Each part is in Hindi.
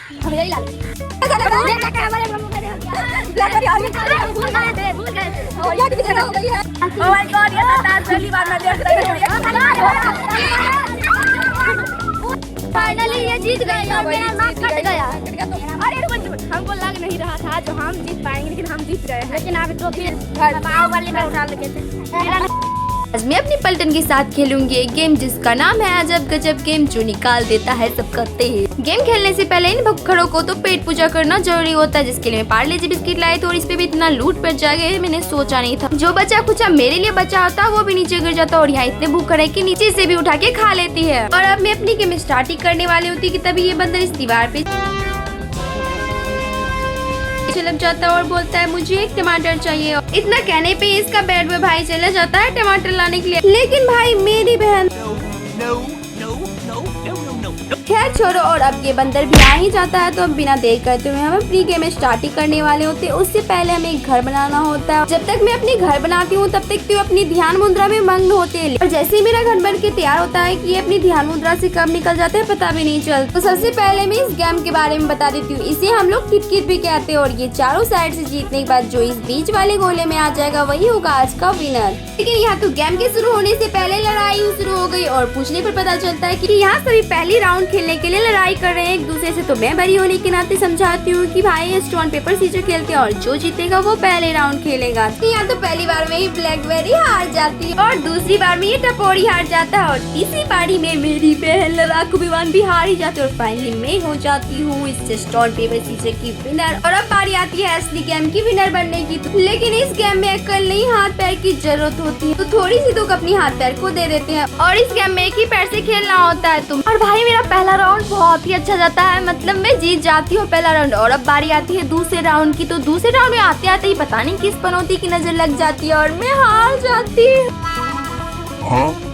हम यही ला ओह माय गॉड, ये तो पहली बार मैं देख रही हूँ। फाइनली ये जीत गए और मेरा नाक कट गया। अरे हमको लग नहीं रहा था जो हम जीत पाएंगे, लेकिन हम जीत गए। लेकिन आप तो फिर पाव वाले में उठा लगे थे। आज मैं अपनी पलटन के साथ खेलूंगी एक गेम जिसका नाम है अजब गजब गेम, जो निकाल देता है सबका तेल। गेम खेलने से पहले इन भक्खड़ों को तो पेट पूजा करना जरूरी होता है, जिसके लिए मैं पार्ले जी बिस्किट लाई थी और इस पे भी इतना लूट पड़ जाएगा मैंने सोचा नहीं था। जो बचा कुछ मेरे लिए बचा होता वो भी नीचे गिर जाता और यहाँ इतने भूख है कि नीचे से भी उठा के खा लेती है। और अब मैं अपनी गेम स्टार्ट ही करने वाली होती कि तभी ये बंदर इस दीवार पे चलप जाता है और बोलता है मुझे एक टमाटर चाहिए। इतना कहने पे इसका बेड में भाई चला जाता है टमाटर लाने के लिए, लेकिन भाई मेरी बहन खैर छोड़ो। और अब ये बंदर भी आ ही जाता है, तो अब बिना देर करते हुए हम अपनी गेम स्टार्ट ही करने वाले होते हैं। उससे पहले हमें एक घर बनाना होता है। जब तक मैं अपनी घर बनाती हूँ तब तक तो अपनी ध्यान मुद्रा में मग्न होते हैं, और जैसे ही मेरा घर बन के तैयार होता है कि ये अपनी ध्यान मुद्रा से कब निकल जाते हैं पता भी नहीं चलता। तो सबसे पहले मैं इस गेम के बारे में बता देती हूँ। इसे हम लोग किट-किट भी कहते हैं, और ये चारों साइड से जीतने के बाद जो इस बीच वाले गोले में आ जाएगा वही होगा आज का विनर। लेकिन यहाँ तो गेम के शुरू होने से पहले लड़ाई शुरू हो गई, और पूछने पर पता चलता है कि यहाँ सभी पहली राउंड खेलने के लिए लड़ाई कर रहे हैं एक दूसरे से। तो मैं बड़ी होने के नाते समझाती हूँ कि भाई स्टोन पेपर सीजर खेलते हैं और जो जीतेगा वो पहले राउंड खेलेगा। यहाँ तो पहली बार में ही ब्लैकबेरी हार जाती है, और दूसरी बार में ये टपोरी हार जाता है, और तीसरी बारी में मेरी बहन लड़ाकू विमान भी हार ही जाती है, और फाइनली मैं हो जाती हूँ इस स्टोन पेपर सीजर की विनर। और अब बारी आती है असली गेम की विनर बनने की। लेकिन इस गेम में अकल नहीं हाथ पैर की जरूरत होती है, तो थोड़ी सी दुख अपनी हाथ पैर को दे देते हैं, और इस गेम में एक ही पैर से खेलना होता है तुम। और भाई मेरा पहला राउंड बहुत ही अच्छा जाता है, मतलब मैं जीत जाती हूँ पहला राउंड। और अब बारी आती है दूसरे राउंड की। तो दूसरे राउंड में आते आते ही पता नहीं किस पनौती की नजर लग जाती है और मैं हार जाती हूँ।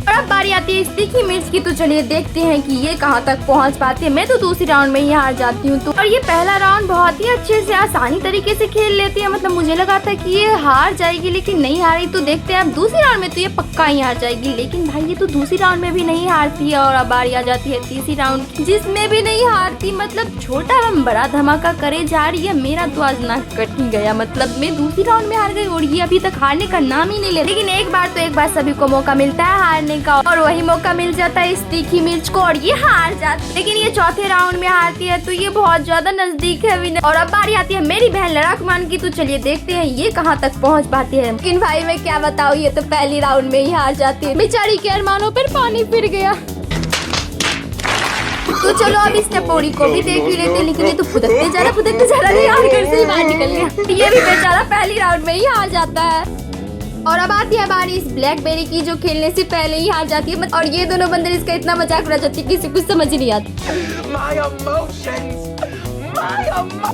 और अब बारी आती है इस तीखी मिर्च की। तो चलिए देखते हैं कि ये कहाँ तक पहुँच पाती है। मैं तो दूसरी राउंड में ही हार जाती हूँ। तो और ये पहला राउंड बहुत ही अच्छे से आसानी तरीके से खेल लेती है, मतलब मुझे लगा था कि ये हार जाएगी लेकिन नहीं हारी। तो देखते हैं अब दूसरी राउंड में तो ये पक्का ही हार जाएगी, लेकिन भाई ये तो दूसरी राउंड में भी नहीं हारती है। और अब बारी आ जाती है तीसरी राउंड जिसमें भी नहीं हारती, मतलब छोटा एवं बड़ा धमाका करे जा रही है। मेरा तो आज नाक कट ही गया, मतलब मैं दूसरी राउंड में हार गई और ये अभी तक हारने का नाम ही नहीं ले। लेकिन एक बार सभी को मौका मिलता है हारने का, और वही मौका मिल जाता है इस तीखी मिर्च को और ये हार जाती है। लेकिन ये चौथे राउंड में हारती है, तो ये बहुत ज्यादा नजदीक है विनर। और अब बारी आती है मेरी बहन लड़ाकू मान की। तो चलिए देखते हैं ये कहाँ तक पहुँच पाती है। लेकिन भाई मैं क्या बताऊँ, ये तो पहली राउंड में ही हार जाती है। बेचारी के अरमानों पर पानी फिर गया। तो चलो अब इस टपोरी को भी देख ही लेते, लेकिन ये तो फुदकते जा रहा नहीं, यार घर से ही बाहर निकल गया। ये भी बेचारा पहली राउंड में ही हार जाता है। और अब आती है बारी इस ब्लैकबेरी की, जो खेलने से पहले ही हार जाती है। और ये दोनों बंदर इसका इतना मजाक उड़ा जाती है कि इसे कुछ समझ ही नहीं आता।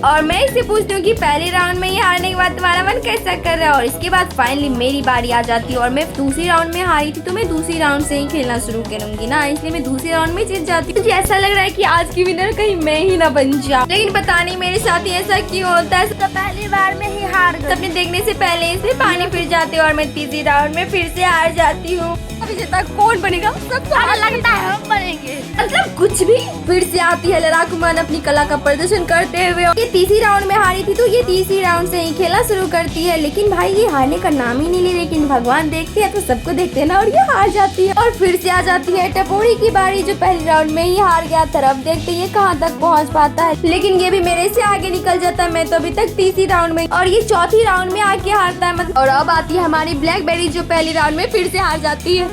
और मैं इससे पूछती हूँ कि पहले राउंड में ही हारने के बाद तुम्हारा मन कैसा कर रहा है। और इसके बाद फाइनली मेरी बारी आ जाती है, और मैं दूसरी राउंड में हारी थी, तो मैं दूसरी राउंड से ही खेलना शुरू करूंगी ना, इसलिए मैं दूसरी राउंड में जीत जाती हूँ। मुझे ऐसा लग रहा है कि आज की विनर कहीं मैं ही ना बन जाऊं, लेकिन पता नहीं मेरे साथ ही ऐसा क्यों होता है। तो पहली बार में ही हार गई, अपने देखने से पहले इसे पानी फिर जाते और मैं तीसरी राउंड में फिर से हार जाती हूँ। अभी तक कौन बनेगा, सबको लगता है हम बनेंगे, मतलब कुछ भी। फिर से आती है लड़ाकू मान अपनी कला का प्रदर्शन करते हुए। ये तीसरी राउंड में हारी थी, तो ये तीसरी राउंड से ही खेला शुरू करती है, लेकिन भाई ये हारने का नाम ही नहीं ले। लेकिन भगवान देखते हैं तो सबको देखते हैं ना, और ये हार जाती है। और फिर से आ जाती है टपोरी की बारी, जो पहली राउंड में ही हार गया था। अब देखते हैं ये कहाँ तक पहुँच पाता है, लेकिन ये भी मेरे से आगे निकल जाता है। मैं तो अभी तक तीसरी राउंड में, और ये चौथी राउंड में आके हारता है मतलब। और अब आती है हमारी ब्लैकबेरी, जो पहली राउंड में फिर से हार जाती है।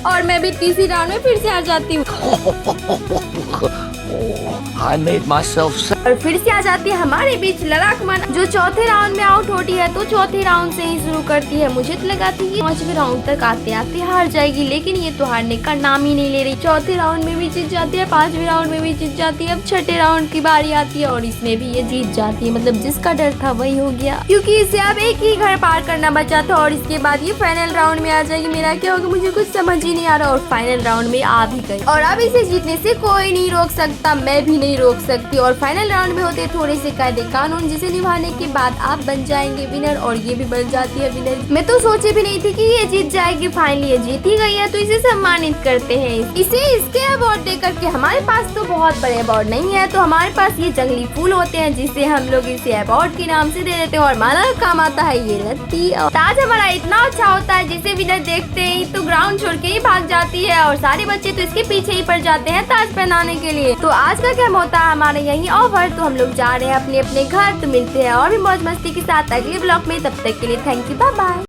और मैं भी तीसरी राउंड में फिर से हार जाती हूँ। I made myself और फिर से आ जाती है हमारे बीच लड़ाकू मान, जो चौथे राउंड में आउट होती है। तो चौथे राउंड से ही शुरू करती है। मुझे तो लगा था कि 5वें राउंड तक आते आते हार जाएगी, लेकिन ये तो हारने का नाम ही नहीं ले रही। चौथे राउंड में भी जीत जाती है, 5वें राउंड में भी जीत जाती है। अब छठे राउंड की बारी आती है और इसमें भी ये जीत जाती है, मतलब जिसका डर था वही हो गया, क्योंकि इसे अब एक ही घर पार करना बचा था। और इसके बाद ये फाइनल राउंड में आ जाएगी। मेरा क्या होगा मुझे कुछ समझ ही नहीं आ रहा, और फाइनल राउंड में आ भी गई। और अब इसे जीतने से कोई नहीं रोक सकता। तब मैं भी नहीं रोक सकती। और फाइनल राउंड में होते थोड़े से कायदे कानून, जिसे निभाने के बाद आप बन जाएंगे विनर और ये भी बन जाती है विनर। मैं तो सोचे भी नहीं थी कि ये जीत जाएगी, फाइनली ये जीत ही गई है, तो इसे सम्मानित करते हैं। इसे इसके अवार्ड देकर के हमारे पास तो बहुत बड़े अवार्ड नहीं है, तो हमारे पास ये जंगली फूल होते हैं जिसे हम लोग इसे अवार्ड के नाम से दे देते हैं। और माला का काम आता है ये लत्ती। और ताज हमारा इतना अच्छा होता है जिसे विनर देखते ही तो ग्राउंड छोड़ के ही भाग जाती है और सारे बच्चे तो इसके पीछे ही पड़ जाते हैं ताज पहनाने के लिए। तो आज का क्या होता है हमारे यही ओवर, तो हम लोग जा रहे हैं अपने अपने घर। तो मिलते हैं और भी मौज मस्ती के साथ अगले ब्लॉग में, तब तक के लिए थैंक यू, बाय बाय।